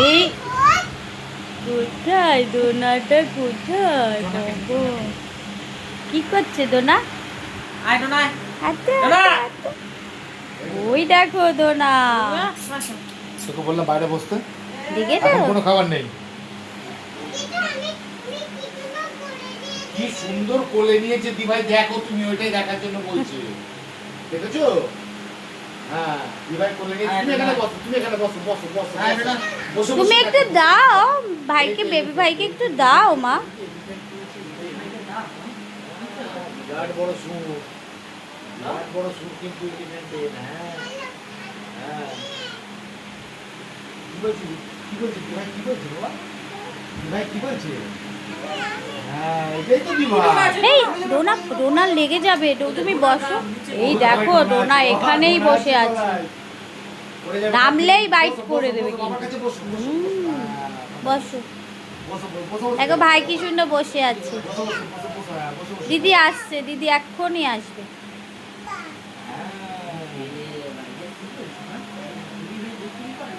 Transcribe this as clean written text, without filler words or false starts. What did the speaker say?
এই কোথায় দোনাটা কোথায় বাবু? কি করছে দোনা? ওই দেখো দোনা, তোকে বললাম বাইরে বসতে, দেখেছো? এখন কোনো খাবার নেই। কি সুন্দর কোলে নিয়েছে দিভাই, দেখো তুমি, ওইটাই দেখার জন্য বলছি। দেখেছো? হ্যাঁ, দিভাই কোলে নিয়েছে। তুমি এখানে বসো, তুমি এখানে বসো, বসো, বসো, বসো। তুমি একটু দাও ভাইকে, বেবি ভাইকে একটু দাও মা। বিরাট বড় সুর, বিরাট বড় সুর কিন্তু এলিমেন্টের। হ্যাঁ হ্যাঁ, কি বলছি, কি বলছি দিভাই, কি বলছি বাবা, দিভাই কি বলছে? হ্যাঁ, এটাই তো দিভাই। এই ডোনা, ডোনা লেগে যাবে, তুমি বসো। এই দেখো ডোনা এখানেই বসে আছে, নামলেই বাইট করে দেবে কিন্তু। বসো, দেখো ভাই কি সুন্দর বসে আছে। দিদি আসছে, দিদি এক্ষুনি আসবে।